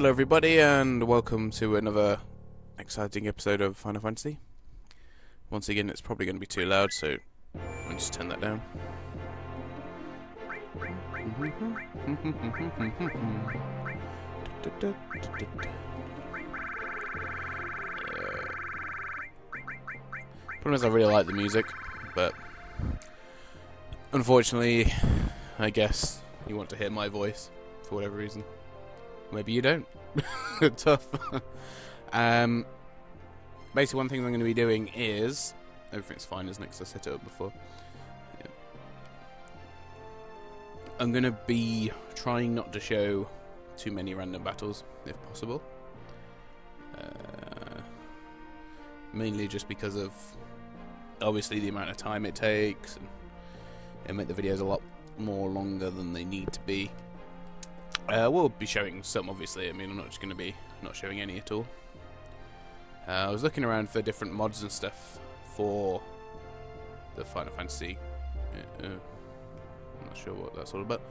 Hello everybody and welcome to another exciting episode of Final Fantasy. Once again it's probably going to be too loud, so I'll just turn that down. Problem is I really like the music, but unfortunately I guess you want to hear my voice for whatever reason. Maybe you don't. Tough. Basically, one thing I'm going to be doing is everything's fine, isn't it? Because I set it up before. Yeah. I'm going to be trying not to show too many random battles, if possible. Mainly just because of obviously the amount of time it takes, and it'll make the videos a lot more longer than they need to be. We'll be showing some, obviously. I mean, I'm not just going to be not showing any at all. I was looking around for different mods and stuff for the Final Fantasy. I'm not sure what that's all about.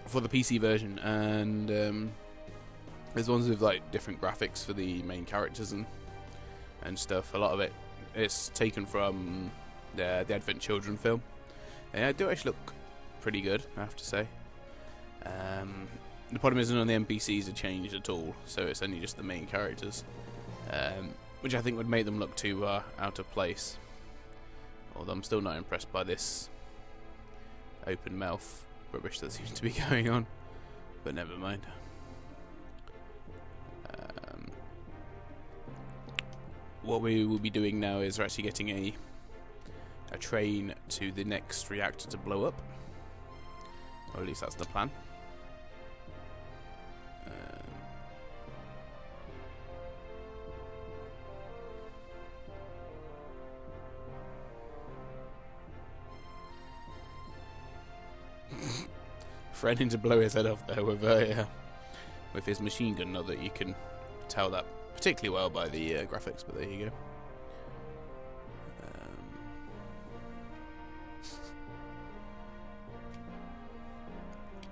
For the PC version, and there's ones with like different graphics for the main characters and stuff. A lot of it's taken from the Advent Children film. They do actually look pretty good, I have to say. The problem is none of the NPCs are changed at all, so it's only just the main characters, which I think would make them look too out of place. Although I'm still not impressed by this open mouth rubbish that seems to be going on, but never mind. What we will be doing now is we're actually getting a train to the next reactor to blow up, or at least that's the plan. Threatening to blow his head off there with his machine gun. Not that you can tell that particularly well by the graphics, but there you go.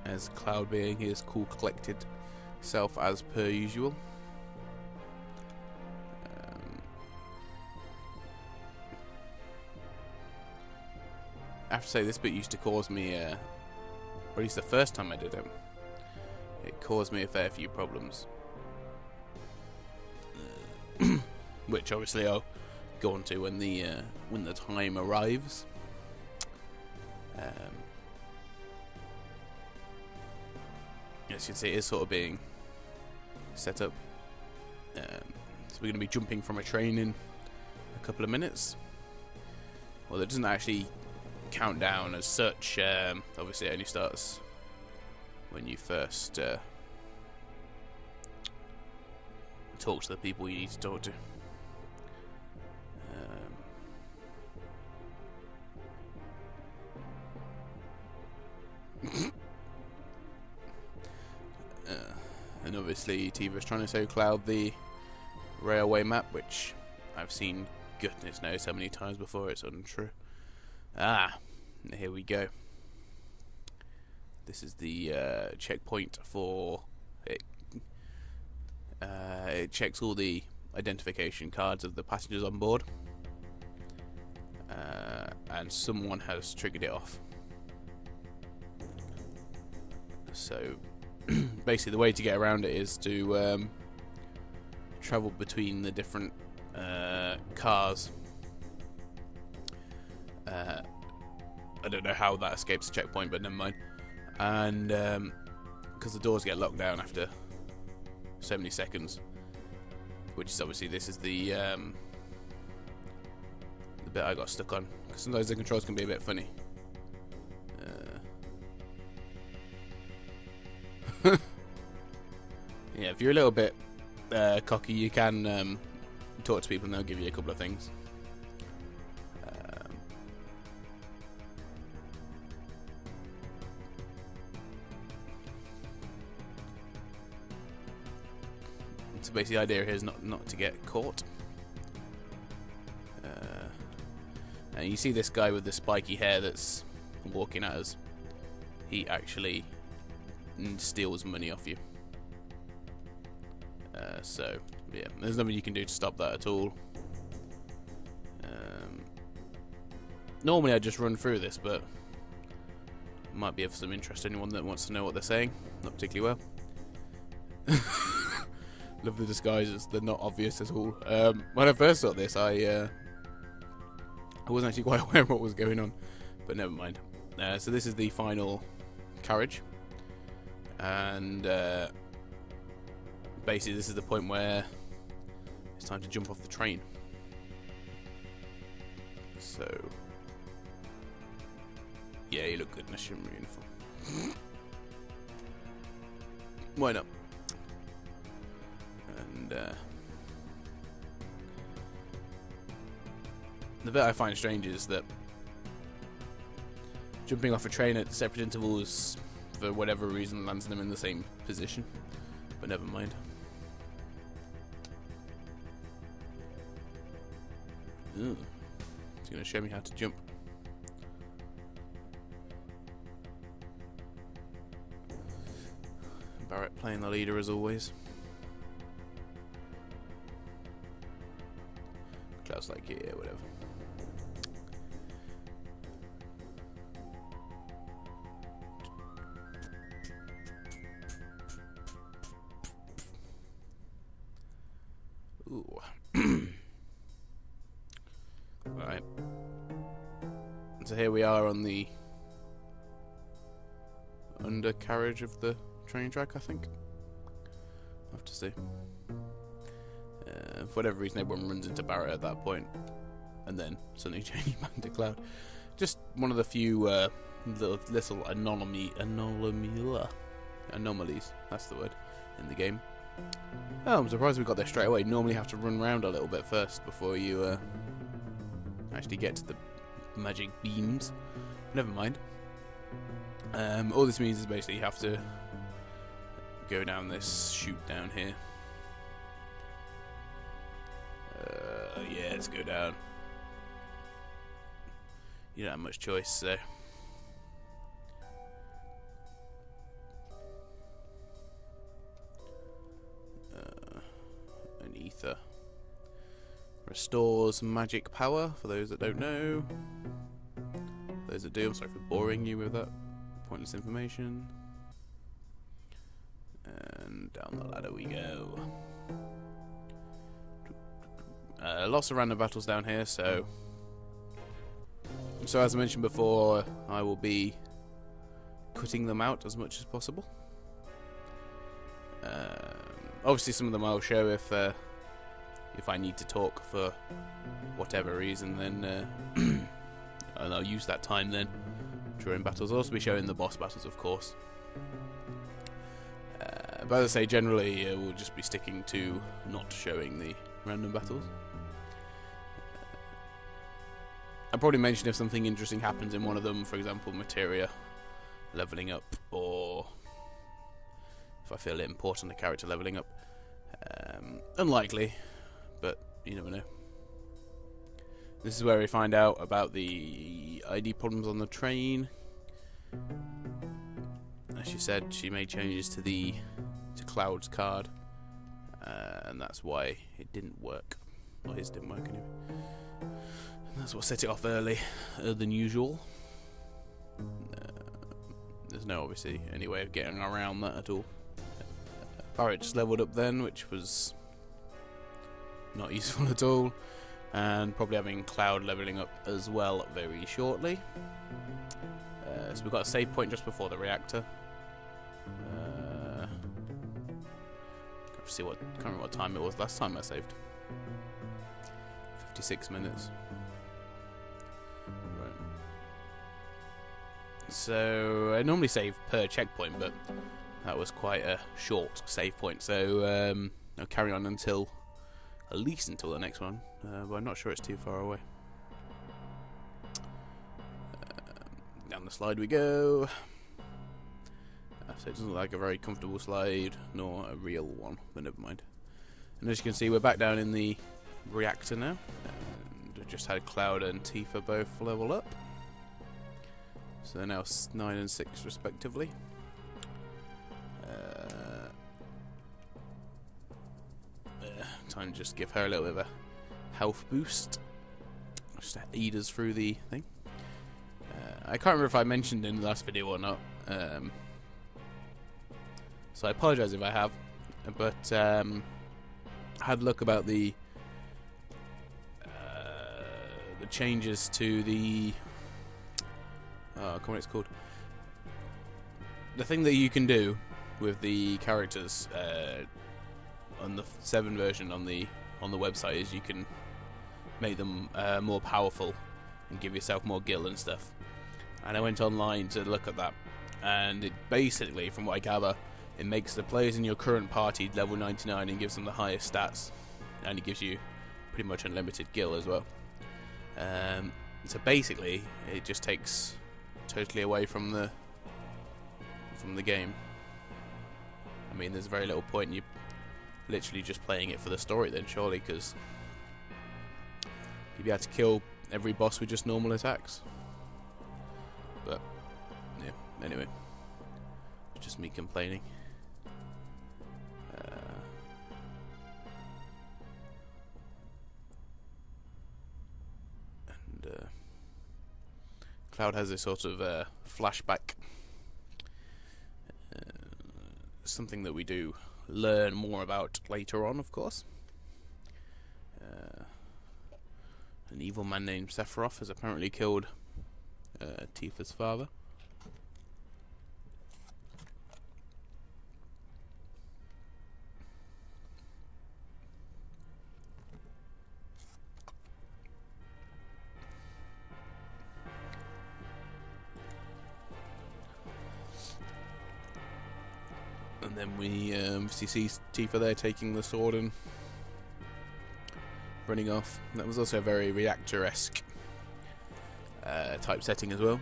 As Cloud being his cool, collected self as per usual. I have to say, this bit used to cause me, or at least the first time I did it caused me a fair few problems. Which obviously I'll go on to when the time arrives. As you can see, it is sort of being set up. So we're going to be jumping from a train in a couple of minutes. Well, it doesn't actually count down as such. Obviously, it only starts when you first talk to the people you need to talk to. And obviously Tiva's trying to show Cloud the railway map, which I've seen goodness knows how many times before it's untrue. Here we go. This is the checkpoint for it. It checks all the identification cards of the passengers on board, and someone has triggered it off. So basically the way to get around it is to travel between the different cars. I don't know how that escapes the checkpoint, but never mind. And because the doors get locked down after so many seconds, which is obviously this is the bit I got stuck on, because sometimes the controls can be a bit funny. Yeah, if you're a little bit cocky, you can talk to people and they'll give you a couple of things. So basically the idea here is not to get caught. And you see this guy with the spiky hair that's walking at us. He actually and steals money off you. So yeah, there's nothing you can do to stop that at all. Normally I just run through this, but it might be of some interest to anyone that wants to know what they're saying. Not particularly well. Love the disguises, they're not obvious at all. When I first saw this, I wasn't actually quite aware of what was going on, but never mind. So this is the final carriage, and basically this is the point where it's time to jump off the train. So yeah, you look good in a shimmer uniform. Why not? And the bit I find strange is that jumping off a train at separate intervals, for whatever reason, lands them in the same position. But never mind. Ooh. It's going to show me how to jump. Barrett playing the leader as always. Cloud's like, yeah, whatever. Ooh. Right. So here we are on the undercarriage of the train track, I think. I'll have to see. For whatever reason, everyone runs into Barrett at that point, and then suddenly changing back to Cloud. Just one of the few little anomalies. That's the word in the game. Oh, I'm surprised we got there straight away. Normally, you have to run around a little bit first before you actually get to the magic beams. Never mind. All this means is basically you have to go down this chute down here. Yeah, let's go down. You don't have much choice, so. An ether restores magic power, for those that don't know. For those that do, I'm sorry for boring you with that pointless information. And down the ladder we go. Lots of random battles down here, so as I mentioned before, I will be cutting them out as much as possible. Obviously some of them I'll show if I need to talk for whatever reason, then and I'll use that time then during battles. I'll also be showing the boss battles, of course. But as I say, generally we'll just be sticking to not showing the random battles. I'll probably mention if something interesting happens in one of them, for example, materia leveling up, or if I feel it important, a character leveling up. Unlikely, but you never know. This is where we find out about the ID problems on the train. As she said, she made changes to Cloud's card, and that's why it didn't work. Or his didn't work anyway. And that's what set it off earlier than usual. There's no, obviously, any way of getting around that at all. Barrett just leveled up then, which was not useful at all. And probably having Cloud leveling up as well very shortly. So we've got a save point just before the reactor. See what, can't remember what time it was last time I saved. 56 minutes. Right. So I normally save per checkpoint, but that was quite a short save point. So I'll carry on until at least until the next one, but I'm not sure it's too far away. Down the slide we go. So it doesn't look like a very comfortable slide, nor a real one, but never mind. And as you can see, we're back down in the reactor now, and we've just had Cloud and Tifa both level up. So they're now 9 and 6 respectively. time to just give her a little bit of a health boost. Just to aid us through the thing. I can't remember if I mentioned in the last video or not. So I apologise if I have. But I had a look about the changes to the... come on, it's called. The thing that you can do with the characters on the 7 version on the website is you can make them more powerful and give yourself more gil and stuff. And I went online to look at that, and it basically, from what I gather, it makes the players in your current party level 99 and gives them the highest stats, and it gives you pretty much unlimited gil as well. So basically, it just takes totally away from the game. I mean, there's very little point in you literally just playing it for the story then, surely, because you'd be able to kill every boss with just normal attacks. But yeah, anyway, it's just me complaining. Cloud has this sort of flashback, something that we do learn more about later on, of course. An evil man named Sephiroth has apparently killed Tifa's father. And then we see Tifa there taking the sword and running off. That was also a very Reactor-esque type setting as well.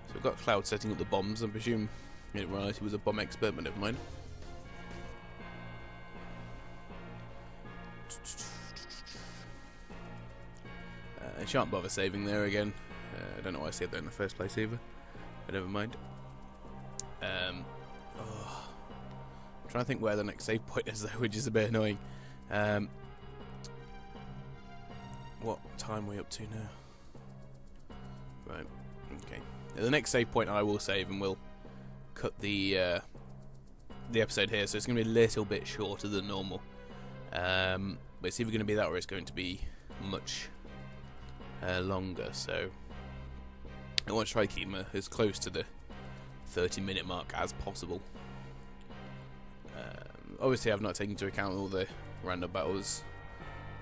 So we've got Cloud setting up the bombs. I presume he didn't realise he was a bomb expert, but never mind. I shan't bother saving there again. I don't know why I saved there in the first place either, but never mind. I'm trying to think where the next save point is though, which is a bit annoying. What time are we up to now? Right, okay. The next save point I will save, and we'll cut the episode here, so it's going to be a little bit shorter than normal. But it's either going to be that or it's going to be much longer, so I want to try to keep them as close to the 30-minute mark as possible. Obviously I've not taken into account all the random battles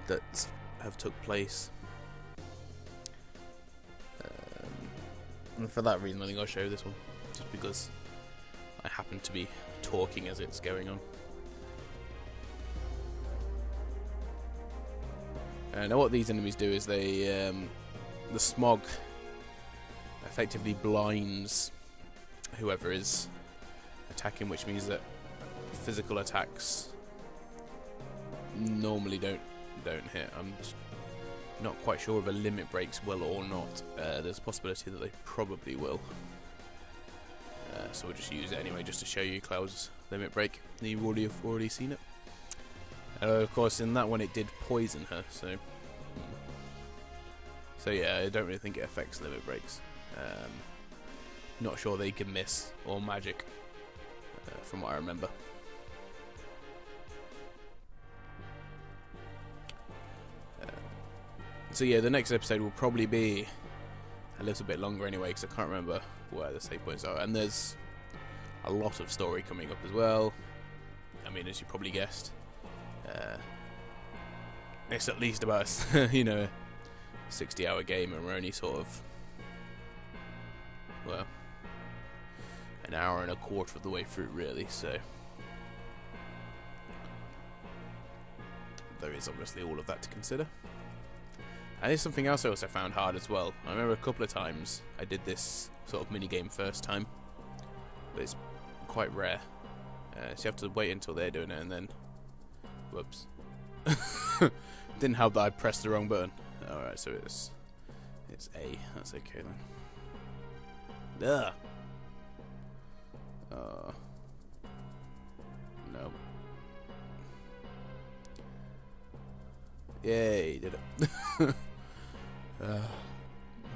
that have took place, and for that reason I think I'll show this one, just because I happen to be talking as it's going on. Now what these enemies do is they, the smog effectively blinds whoever is attacking, which means that physical attacks normally don't hit. I'm just not quite sure if a limit breaks will or not. There's a possibility that they probably will. So we'll just use it anyway, just to show you Cloud's limit break. You've already seen it. Of course, in that one it did poison her, so yeah, I don't really think it affects limit breaks. Not sure they can miss or magic, from what I remember. So yeah, the next episode will probably be a little bit longer anyway, because I can't remember where the save points are, and there's a lot of story coming up as well. I mean, as you probably guessed, it's at least about you know, a 60-hour game, and we're only sort of, well, an hour and a quarter of the way through, really. So there is obviously all of that to consider. And there's something else I also found hard as well. I remember a couple of times I did this sort of mini-game first time, but it's quite rare. So you have to wait until they're doing it, and then... Whoops. Didn't help that I pressed the wrong button. Alright, so it's A. That's okay then. Ugh. No. Yay, did it.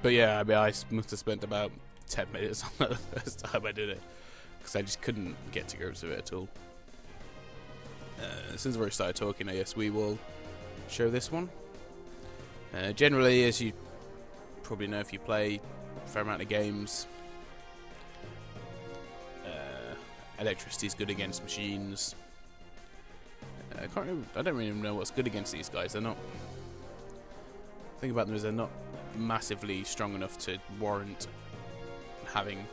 But yeah, I mean, I must have spent about 10 minutes on that the first time I did it, because I just couldn't get to grips with it at all. Since I've already started talking, I guess we will show this one. Generally, as you probably know if you play a fair amount of games, electricity is good against machines. I don't really know what's good against these guys. They're not. The thing about them is they're not massively strong enough to warrant having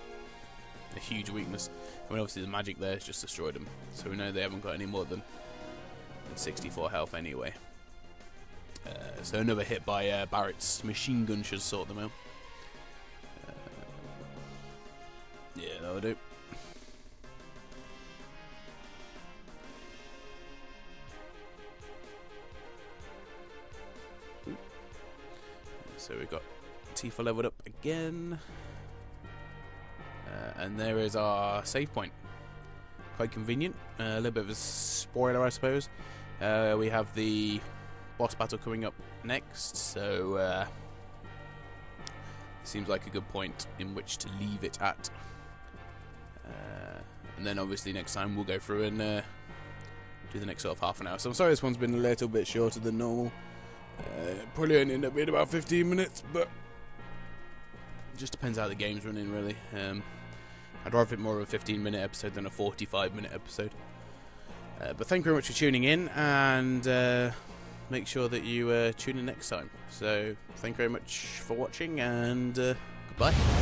a huge weakness. I mean, obviously the magic there has just destroyed them, so we know they haven't got any more than 64 health anyway. So another hit by Barrett's machine gun should sort them out. Yeah, that'll do. So we've got Tifa leveled up again. And there is our save point. Quite convenient. A little bit of a spoiler, I suppose. We have the boss battle coming up next, so seems like a good point in which to leave it at. And then obviously next time we'll go through and do the next sort of half an hour. So I'm sorry this one's been a little bit shorter than normal. Probably only end up being about 15 minutes, but it just depends how the game's running, really. I'd rather it more of a 15-minute episode than a 45-minute episode. But thank you very much for tuning in, and make sure that you tune in next time. So thank you very much for watching, and goodbye.